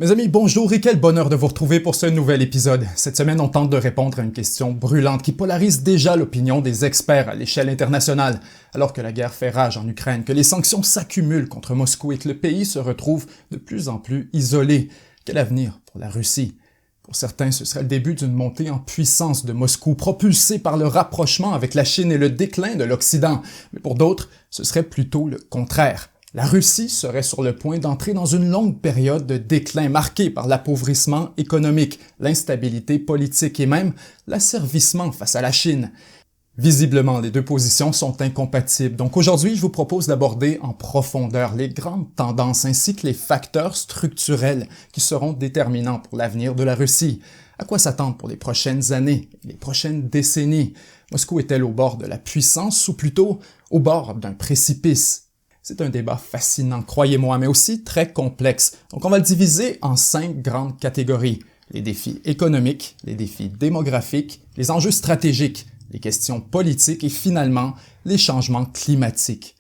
Mes amis, bonjour et quel bonheur de vous retrouver pour ce nouvel épisode. Cette semaine, on tente de répondre à une question brûlante qui polarise déjà l'opinion des experts à l'échelle internationale. Alors que la guerre fait rage en Ukraine, que les sanctions s'accumulent contre Moscou et que le pays se retrouve de plus en plus isolé. Quel avenir pour la Russie? Pour certains, ce serait le début d'une montée en puissance de Moscou, propulsée par le rapprochement avec la Chine et le déclin de l'Occident. Mais pour d'autres, ce serait plutôt le contraire. La Russie serait sur le point d'entrer dans une longue période de déclin marquée par l'appauvrissement économique, l'instabilité politique et même l'asservissement face à la Chine. Visiblement, les deux positions sont incompatibles. Donc aujourd'hui, je vous propose d'aborder en profondeur les grandes tendances ainsi que les facteurs structurels qui seront déterminants pour l'avenir de la Russie. À quoi s'attendre pour les prochaines années, les prochaines décennies? Moscou est-elle au bord de la puissance ou plutôt au bord d'un précipice? C'est un débat fascinant, croyez-moi, mais aussi très complexe. Donc on va le diviser en 5 grandes catégories. Les défis économiques, les défis démographiques, les enjeux stratégiques, les questions politiques et finalement, les changements climatiques.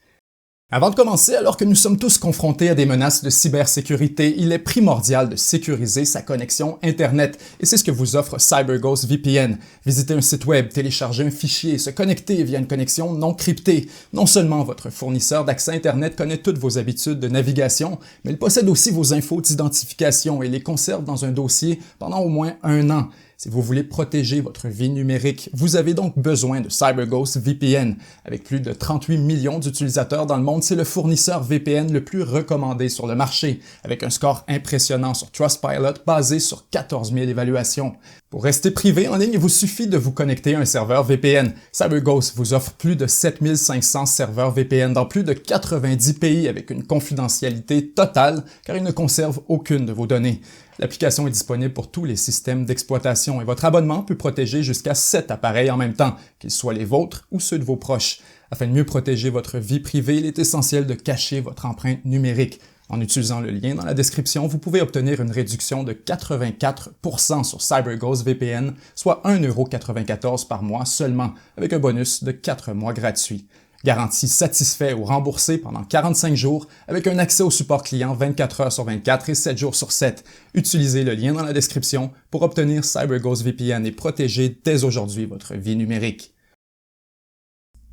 Avant de commencer, alors que nous sommes tous confrontés à des menaces de cybersécurité, il est primordial de sécuriser sa connexion Internet. Et c'est ce que vous offre CyberGhost VPN. Visiter un site web, télécharger un fichier, se connecter via une connexion non cryptée. Non seulement votre fournisseur d'accès Internet connaît toutes vos habitudes de navigation, mais il possède aussi vos infos d'identification et les conserve dans un dossier pendant au moins 1 an. Si vous voulez protéger votre vie numérique, vous avez donc besoin de CyberGhost VPN. Avec plus de 38 millions d'utilisateurs dans le monde, c'est le fournisseur VPN le plus recommandé sur le marché, avec un score impressionnant sur Trustpilot basé sur 14 000 évaluations. Pour rester privé en ligne, il vous suffit de vous connecter à un serveur VPN. CyberGhost vous offre plus de 7500 serveurs VPN dans plus de 90 pays avec une confidentialité totale car il ne conserve aucune de vos données. L'application est disponible pour tous les systèmes d'exploitation et votre abonnement peut protéger jusqu'à 7 appareils en même temps, qu'ils soient les vôtres ou ceux de vos proches. Afin de mieux protéger votre vie privée, il est essentiel de cacher votre empreinte numérique. En utilisant le lien dans la description, vous pouvez obtenir une réduction de 84% sur CyberGhost VPN, soit 1,94 € par mois seulement, avec un bonus de 4 mois gratuits. Garantie satisfait ou remboursé pendant 45 jours avec un accès au support client 24 heures sur 24 et 7 jours sur 7. Utilisez le lien dans la description pour obtenir CyberGhost VPN et protéger dès aujourd'hui votre vie numérique.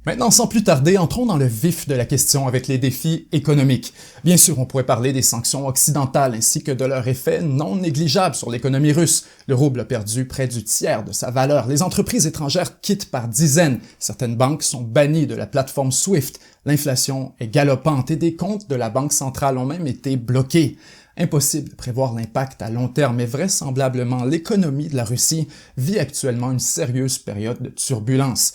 Maintenant, sans plus tarder, entrons dans le vif de la question avec les défis économiques. Bien sûr, on pourrait parler des sanctions occidentales ainsi que de leur effet non négligeable sur l'économie russe. Le rouble a perdu près du tiers de sa valeur. Les entreprises étrangères quittent par dizaines. Certaines banques sont bannies de la plateforme SWIFT. L'inflation est galopante et des comptes de la Banque centrale ont même été bloqués. Impossible de prévoir l'impact à long terme, mais vraisemblablement, l'économie de la Russie vit actuellement une sérieuse période de turbulence.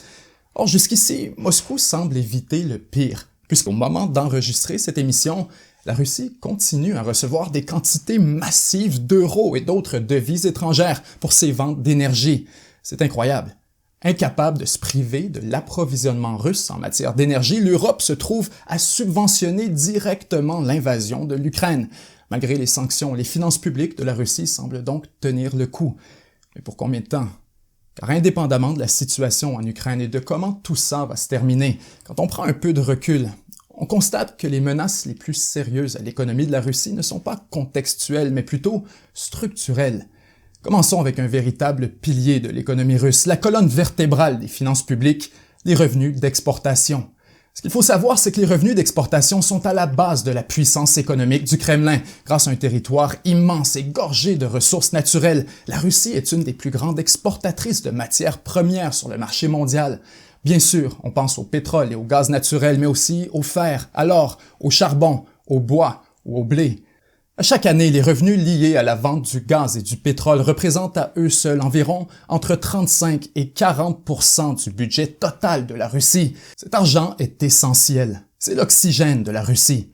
Or, jusqu'ici, Moscou semble éviter le pire, puisqu'au moment d'enregistrer cette émission, la Russie continue à recevoir des quantités massives d'euros et d'autres devises étrangères pour ses ventes d'énergie. C'est incroyable. Incapable de se priver de l'approvisionnement russe en matière d'énergie, l'Europe se trouve à subventionner directement l'invasion de l'Ukraine. Malgré les sanctions, les finances publiques de la Russie semblent donc tenir le coup. Mais pour combien de temps? Car indépendamment de la situation en Ukraine et de comment tout ça va se terminer, quand on prend un peu de recul, on constate que les menaces les plus sérieuses à l'économie de la Russie ne sont pas contextuelles, mais plutôt structurelles. Commençons avec un véritable pilier de l'économie russe, la colonne vertébrale des finances publiques, les revenus d'exportation. Ce qu'il faut savoir, c'est que les revenus d'exportation sont à la base de la puissance économique du Kremlin. Grâce à un territoire immense et gorgé de ressources naturelles, la Russie est une des plus grandes exportatrices de matières premières sur le marché mondial. Bien sûr, on pense au pétrole et au gaz naturel, mais aussi au fer, à l'or, au charbon, au bois ou au blé. À chaque année, les revenus liés à la vente du gaz et du pétrole représentent à eux seuls environ entre 35 et 40% du budget total de la Russie. Cet argent est essentiel. C'est l'oxygène de la Russie.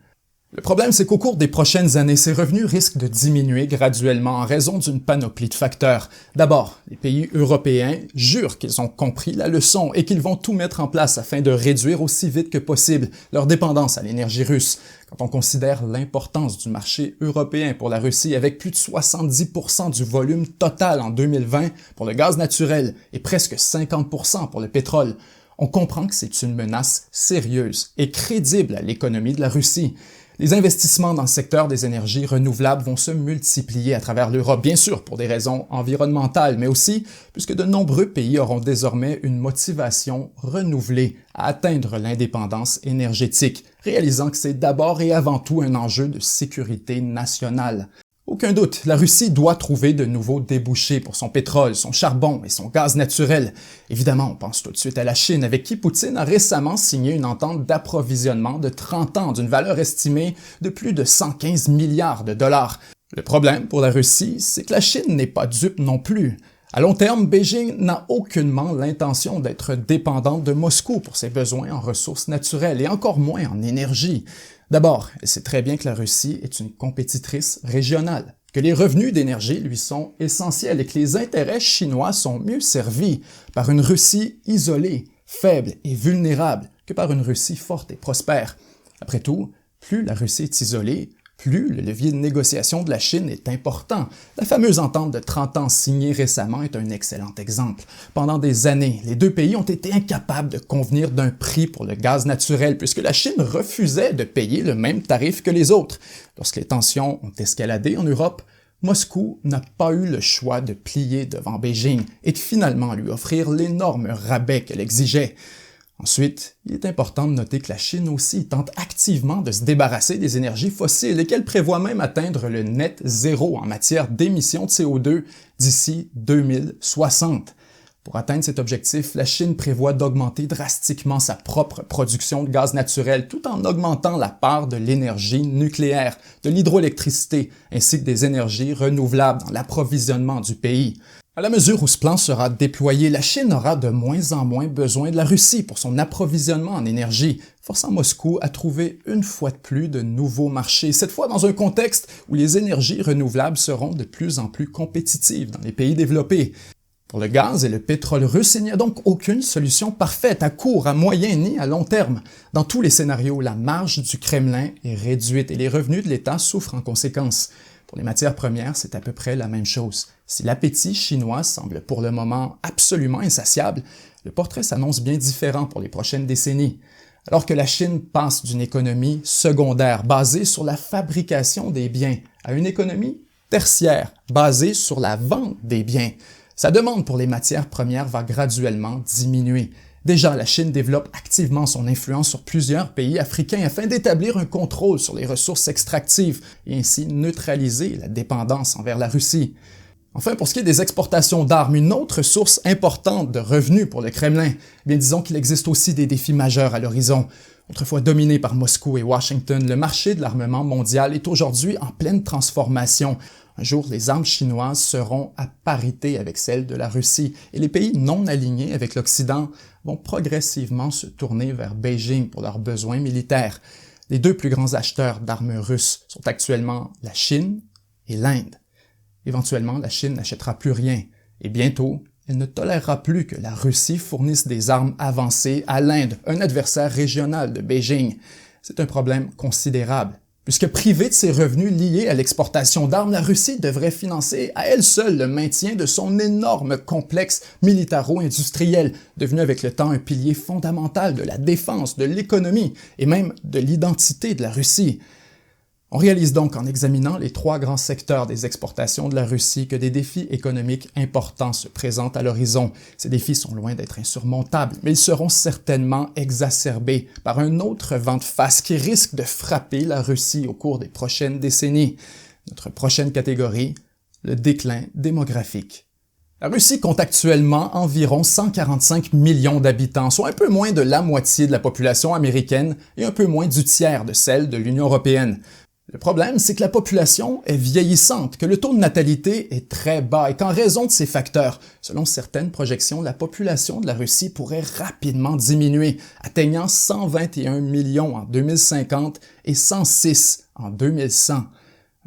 Le problème, c'est qu'au cours des prochaines années, ces revenus risquent de diminuer graduellement en raison d'une panoplie de facteurs. D'abord, les pays européens jurent qu'ils ont compris la leçon et qu'ils vont tout mettre en place afin de réduire aussi vite que possible leur dépendance à l'énergie russe. Quand on considère l'importance du marché européen pour la Russie avec plus de 70% du volume total en 2020 pour le gaz naturel et presque 50% pour le pétrole, on comprend que c'est une menace sérieuse et crédible à l'économie de la Russie. Les investissements dans le secteur des énergies renouvelables vont se multiplier à travers l'Europe, bien sûr pour des raisons environnementales, mais aussi puisque de nombreux pays auront désormais une motivation renouvelée à atteindre l'indépendance énergétique, réalisant que c'est d'abord et avant tout un enjeu de sécurité nationale. Aucun doute, la Russie doit trouver de nouveaux débouchés pour son pétrole, son charbon et son gaz naturel. Évidemment, on pense tout de suite à la Chine, avec qui Poutine a récemment signé une entente d'approvisionnement de 30 ans d'une valeur estimée de plus de 115 milliards de dollars. Le problème pour la Russie, c'est que la Chine n'est pas dupe non plus. À long terme, Beijing n'a aucunement l'intention d'être dépendante de Moscou pour ses besoins en ressources naturelles et encore moins en énergie. D'abord, elle sait très bien que la Russie est une compétitrice régionale, que les revenus d'énergie lui sont essentiels et que les intérêts chinois sont mieux servis par une Russie isolée, faible et vulnérable que par une Russie forte et prospère. Après tout, plus la Russie est isolée, plus le levier de négociation de la Chine est important. La fameuse entente de 30 ans signée récemment est un excellent exemple. Pendant des années, les deux pays ont été incapables de convenir d'un prix pour le gaz naturel puisque la Chine refusait de payer le même tarif que les autres. Lorsque les tensions ont escaladé en Europe, Moscou n'a pas eu le choix de plier devant Beijing et de finalement lui offrir l'énorme rabais qu'elle exigeait. Ensuite, il est important de noter que la Chine aussi tente activement de se débarrasser des énergies fossiles et qu'elle prévoit même atteindre le net zéro en matière d'émissions de CO2 d'ici 2060. Pour atteindre cet objectif, la Chine prévoit d'augmenter drastiquement sa propre production de gaz naturel tout en augmentant la part de l'énergie nucléaire, de l'hydroélectricité ainsi que des énergies renouvelables dans l'approvisionnement du pays. À la mesure où ce plan sera déployé, la Chine aura de moins en moins besoin de la Russie pour son approvisionnement en énergie, forçant Moscou à trouver une fois de plus de nouveaux marchés, cette fois dans un contexte où les énergies renouvelables seront de plus en plus compétitives dans les pays développés. Pour le gaz et le pétrole russe, il n'y a donc aucune solution parfaite à court, à moyen ni à long terme. Dans tous les scénarios, la marge du Kremlin est réduite et les revenus de l'État souffrent en conséquence. Pour les matières premières, c'est à peu près la même chose. Si l'appétit chinois semble pour le moment absolument insatiable, le portrait s'annonce bien différent pour les prochaines décennies. Alors que la Chine passe d'une économie secondaire basée sur la fabrication des biens à une économie tertiaire basée sur la vente des biens, sa demande pour les matières premières va graduellement diminuer. Déjà, la Chine développe activement son influence sur plusieurs pays africains afin d'établir un contrôle sur les ressources extractives et ainsi neutraliser la dépendance envers la Russie. Enfin, pour ce qui est des exportations d'armes, une autre source importante de revenus pour le Kremlin, bien disons qu'il existe aussi des défis majeurs à l'horizon. Autrefois dominé par Moscou et Washington, le marché de l'armement mondial est aujourd'hui en pleine transformation. Un jour, les armes chinoises seront à parité avec celles de la Russie et les pays non alignés avec l'Occident vont progressivement se tourner vers Beijing pour leurs besoins militaires. Les deux plus grands acheteurs d'armes russes sont actuellement la Chine et l'Inde. Éventuellement, la Chine n'achètera plus rien et bientôt, elle ne tolérera plus que la Russie fournisse des armes avancées à l'Inde, un adversaire régional de Beijing. C'est un problème considérable. Puisque privée de ses revenus liés à l'exportation d'armes, la Russie devrait financer à elle seule le maintien de son énorme complexe militaro-industriel, devenu avec le temps un pilier fondamental de la défense, de l'économie et même de l'identité de la Russie. On réalise donc en examinant les trois grands secteurs des exportations de la Russie que des défis économiques importants se présentent à l'horizon. Ces défis sont loin d'être insurmontables, mais ils seront certainement exacerbés par un autre vent de face qui risque de frapper la Russie au cours des prochaines décennies. Notre prochaine catégorie, le déclin démographique. La Russie compte actuellement environ 145 millions d'habitants, soit un peu moins de la moitié de la population américaine et un peu moins du tiers de celle de l'Union européenne. Le problème, c'est que la population est vieillissante, que le taux de natalité est très bas et qu'en raison de ces facteurs, selon certaines projections, la population de la Russie pourrait rapidement diminuer, atteignant 121 millions en 2050 et 106 en 2100.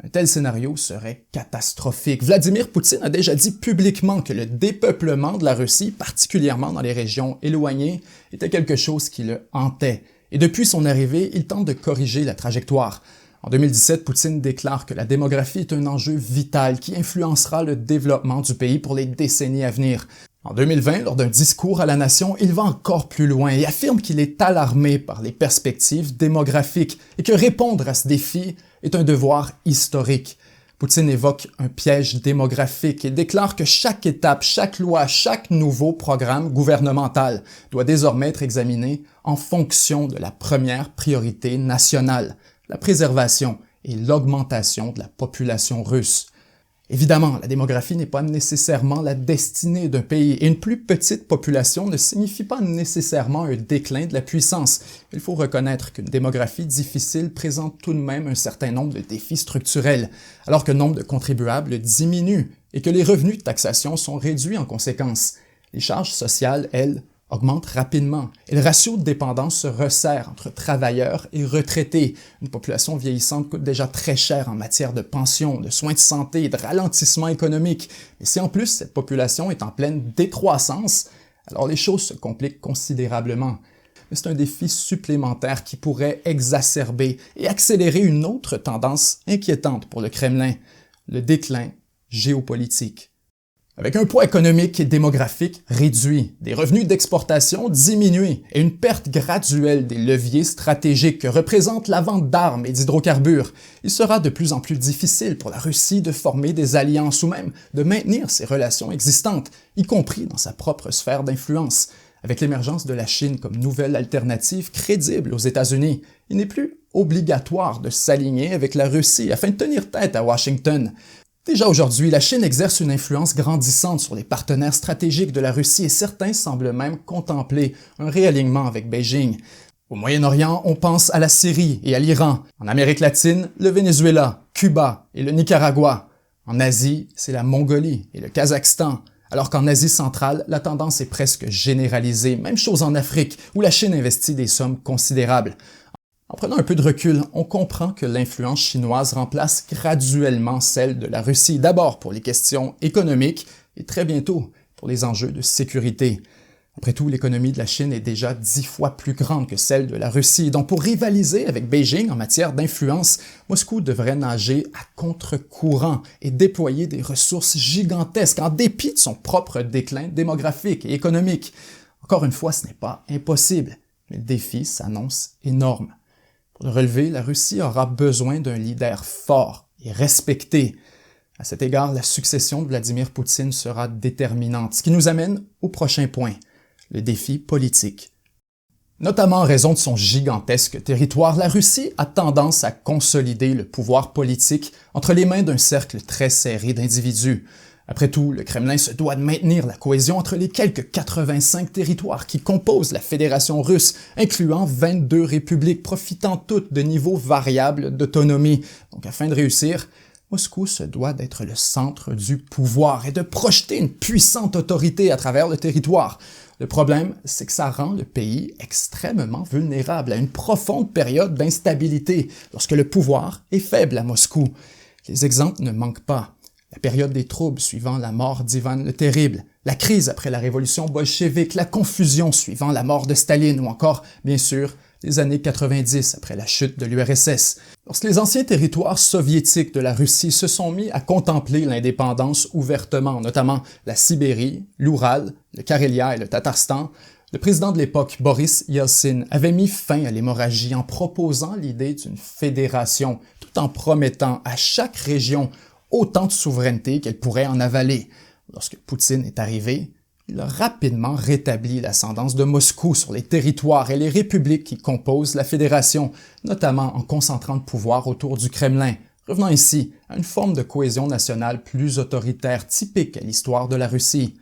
Un tel scénario serait catastrophique. Vladimir Poutine a déjà dit publiquement que le dépeuplement de la Russie, particulièrement dans les régions éloignées, était quelque chose qui le hantait. Et depuis son arrivée, il tente de corriger la trajectoire. En 2017, Poutine déclare que la démographie est un enjeu vital qui influencera le développement du pays pour les décennies à venir. En 2020, lors d'un discours à la nation, il va encore plus loin et affirme qu'il est alarmé par les perspectives démographiques et que répondre à ce défi est un devoir historique. Poutine évoque un piège démographique et déclare que chaque étape, chaque loi, chaque nouveau programme gouvernemental doit désormais être examiné en fonction de la première priorité nationale, la préservation et l'augmentation de la population russe. Évidemment, la démographie n'est pas nécessairement la destinée d'un pays et une plus petite population ne signifie pas nécessairement un déclin de la puissance. Il faut reconnaître qu'une démographie difficile présente tout de même un certain nombre de défis structurels, alors que le nombre de contribuables diminue et que les revenus de taxation sont réduits en conséquence. Les charges sociales, elles, augmente rapidement et le ratio de dépendance se resserre entre travailleurs et retraités. Une population vieillissante coûte déjà très cher en matière de pension, de soins de santé et de ralentissement économique. Et si en plus cette population est en pleine décroissance, alors les choses se compliquent considérablement. Mais c'est un défi supplémentaire qui pourrait exacerber et accélérer une autre tendance inquiétante pour le Kremlin, le déclin géopolitique. Avec un poids économique et démographique réduit, des revenus d'exportation diminués et une perte graduelle des leviers stratégiques que représente la vente d'armes et d'hydrocarbures, il sera de plus en plus difficile pour la Russie de former des alliances ou même de maintenir ses relations existantes, y compris dans sa propre sphère d'influence. Avec l'émergence de la Chine comme nouvelle alternative crédible aux États-Unis, il n'est plus obligatoire de s'aligner avec la Russie afin de tenir tête à Washington. Déjà aujourd'hui, la Chine exerce une influence grandissante sur les partenaires stratégiques de la Russie et certains semblent même contempler un réalignement avec Beijing. Au Moyen-Orient, on pense à la Syrie et à l'Iran. En Amérique latine, le Venezuela, Cuba et le Nicaragua. En Asie, c'est la Mongolie et le Kazakhstan. Alors qu'en Asie centrale, la tendance est presque généralisée. Même chose en Afrique, où la Chine investit des sommes considérables. En prenant un peu de recul, on comprend que l'influence chinoise remplace graduellement celle de la Russie, d'abord pour les questions économiques et très bientôt pour les enjeux de sécurité. Après tout, l'économie de la Chine est déjà 10 fois plus grande que celle de la Russie, donc pour rivaliser avec Beijing en matière d'influence, Moscou devrait nager à contre-courant et déployer des ressources gigantesques en dépit de son propre déclin démographique et économique. Encore une fois, ce n'est pas impossible, mais le défi s'annonce énorme. Pour le relever, la Russie aura besoin d'un leader fort et respecté. À cet égard, la succession de Vladimir Poutine sera déterminante, ce qui nous amène au prochain point, le défi politique. Notamment en raison de son gigantesque territoire, la Russie a tendance à consolider le pouvoir politique entre les mains d'un cercle très serré d'individus. Après tout, le Kremlin se doit de maintenir la cohésion entre les quelques 85 territoires qui composent la Fédération russe, incluant 22 républiques profitant toutes de niveaux variables d'autonomie. Donc afin de réussir, Moscou se doit d'être le centre du pouvoir et de projeter une puissante autorité à travers le territoire. Le problème, c'est que ça rend le pays extrêmement vulnérable à une profonde période d'instabilité lorsque le pouvoir est faible à Moscou. Les exemples ne manquent pas. La période des troubles suivant la mort d'Ivan le Terrible, la crise après la révolution bolchevique, la confusion suivant la mort de Staline ou encore, bien sûr, les années 90 après la chute de l'URSS. Lorsque les anciens territoires soviétiques de la Russie se sont mis à contempler l'indépendance ouvertement, notamment la Sibérie, l'Oural, le Karélia et le Tatarstan, le président de l'époque, Boris Yeltsin, avait mis fin à l'hémorragie en proposant l'idée d'une fédération, tout en promettant à chaque région autant de souveraineté qu'elle pourrait en avaler. Lorsque Poutine est arrivé, il a rapidement rétabli l'ascendance de Moscou sur les territoires et les républiques qui composent la fédération, notamment en concentrant le pouvoir autour du Kremlin, revenant ici à une forme de cohésion nationale plus autoritaire typique à l'histoire de la Russie.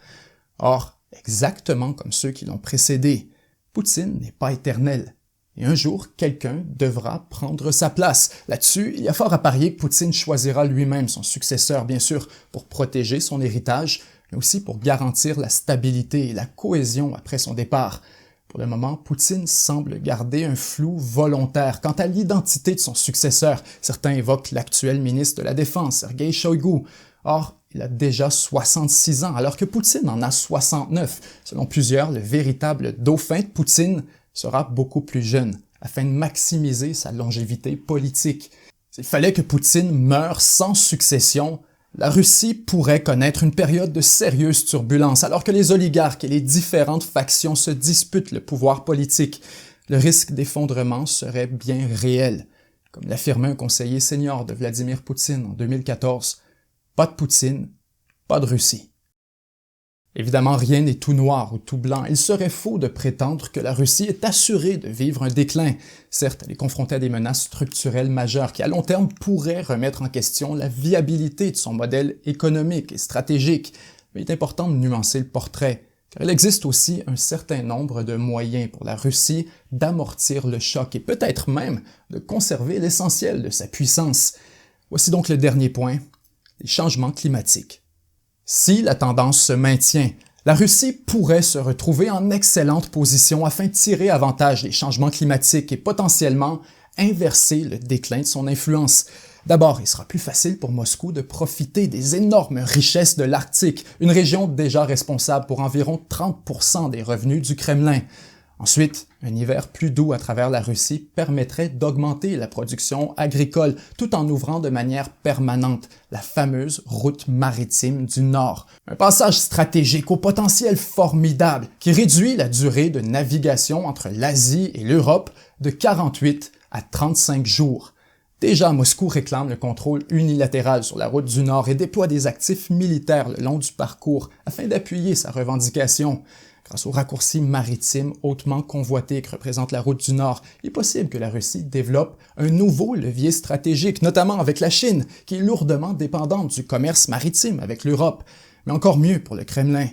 Or, exactement comme ceux qui l'ont précédé, Poutine n'est pas éternel. Et un jour, quelqu'un devra prendre sa place. Là-dessus, il y a fort à parier que Poutine choisira lui-même son successeur, bien sûr, pour protéger son héritage, mais aussi pour garantir la stabilité et la cohésion après son départ. Pour le moment, Poutine semble garder un flou volontaire quant à l'identité de son successeur. Certains évoquent l'actuel ministre de la Défense, Sergueï Shoigu. Or, il a déjà 66 ans, alors que Poutine en a 69. Selon plusieurs, le véritable dauphin de Poutine sera beaucoup plus jeune, afin de maximiser sa longévité politique. S'il fallait que Poutine meure sans succession, La Russie pourrait connaître une période de sérieuse turbulence alors que les oligarques et les différentes factions se disputent le pouvoir politique. Le risque d'effondrement serait bien réel. Comme l'affirmait un conseiller senior de Vladimir Poutine en 2014, « Pas de Poutine, pas de Russie ». Évidemment, rien n'est tout noir ou tout blanc. Il serait faux de prétendre que la Russie est assurée de vivre un déclin. Certes, elle est confrontée à des menaces structurelles majeures qui, à long terme, pourraient remettre en question la viabilité de son modèle économique et stratégique. Mais il est important de nuancer le portrait, car il existe aussi un certain nombre de moyens pour la Russie d'amortir le choc et peut-être même de conserver l'essentiel de sa puissance. Voici donc le dernier point, les changements climatiques. Si la tendance se maintient, la Russie pourrait se retrouver en excellente position afin de tirer avantage des changements climatiques et potentiellement inverser le déclin de son influence. D'abord, il sera plus facile pour Moscou de profiter des énormes richesses de l'Arctique, une région déjà responsable pour environ 30% des revenus du Kremlin. Ensuite, un hiver plus doux à travers la Russie permettrait d'augmenter la production agricole tout en ouvrant de manière permanente la fameuse route maritime du Nord. Un passage stratégique au potentiel formidable qui réduit la durée de navigation entre l'Asie et l'Europe de 48 à 35 jours. Déjà, Moscou réclame le contrôle unilatéral sur la route du Nord et déploie des actifs militaires le long du parcours afin d'appuyer sa revendication. Grâce aux raccourcis maritimes hautement convoités que représente la route du Nord, il est possible que la Russie développe un nouveau levier stratégique, notamment avec la Chine, qui est lourdement dépendante du commerce maritime avec l'Europe. Mais encore mieux pour le Kremlin.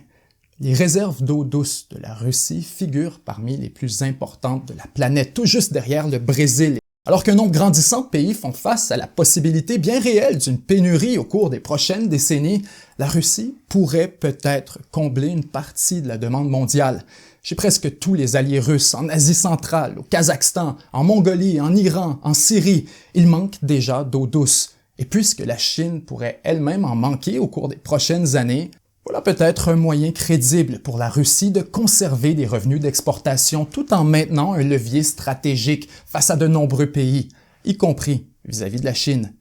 Les réserves d'eau douce de la Russie figurent parmi les plus importantes de la planète, tout juste derrière le Brésil. Alors qu'un nombre grandissant de pays font face à la possibilité bien réelle d'une pénurie au cours des prochaines décennies, la Russie pourrait peut-être combler une partie de la demande mondiale. Chez presque tous les alliés russes, en Asie centrale, au Kazakhstan, en Mongolie, en Iran, en Syrie, il manque déjà d'eau douce. Et puisque la Chine pourrait elle-même en manquer au cours des prochaines années, voilà peut-être un moyen crédible pour la Russie de conserver des revenus d'exportation tout en maintenant un levier stratégique face à de nombreux pays, y compris vis-à-vis de la Chine.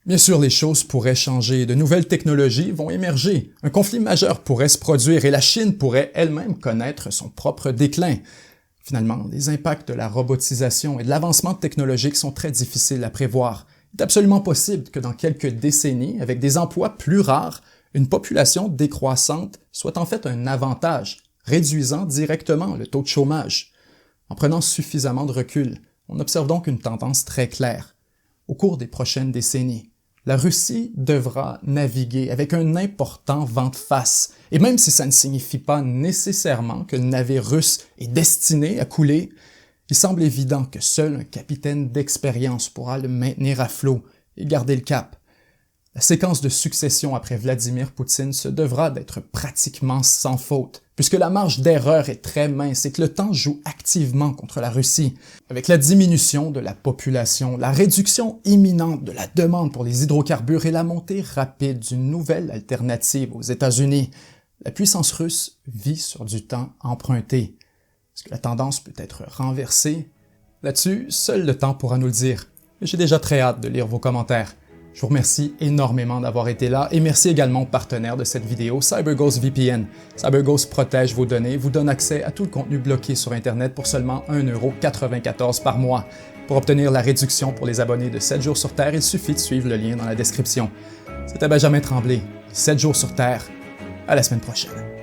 Bien sûr, les choses pourraient changer, de nouvelles technologies vont émerger, un conflit majeur pourrait se produire et la Chine pourrait elle-même connaître son propre déclin. Finalement, les impacts de la robotisation et de l'avancement technologique sont très difficiles à prévoir. Il est absolument possible que dans quelques décennies, avec des emplois plus rares, une population décroissante soit en fait un avantage, réduisant directement le taux de chômage. En prenant suffisamment de recul, on observe donc une tendance très claire. Au cours des prochaines décennies, la Russie devra naviguer avec un important vent de face, et même si ça ne signifie pas nécessairement que le navire russe est destiné à couler, il semble évident que seul un capitaine d'expérience pourra le maintenir à flot et garder le cap. La séquence de succession après Vladimir Poutine se devra d'être pratiquement sans faute, puisque la marge d'erreur est très mince et que le temps joue activement contre la Russie. Avec la diminution de la population, la réduction imminente de la demande pour les hydrocarbures et la montée rapide d'une nouvelle alternative aux États-Unis, la puissance russe vit sur du temps emprunté. Est-ce que la tendance peut être renversée? Là-dessus, seul le temps pourra nous le dire. Mais j'ai déjà très hâte de lire vos commentaires. Je vous remercie énormément d'avoir été là et merci également aux partenaires de cette vidéo, CyberGhost VPN. CyberGhost protège vos données, vous donne accès à tout le contenu bloqué sur Internet pour seulement 1,94 € par mois. Pour obtenir la réduction pour les abonnés de 7 jours sur Terre, il suffit de suivre le lien dans la description. C'était Benjamin Tremblay, 7 jours sur Terre. À la semaine prochaine.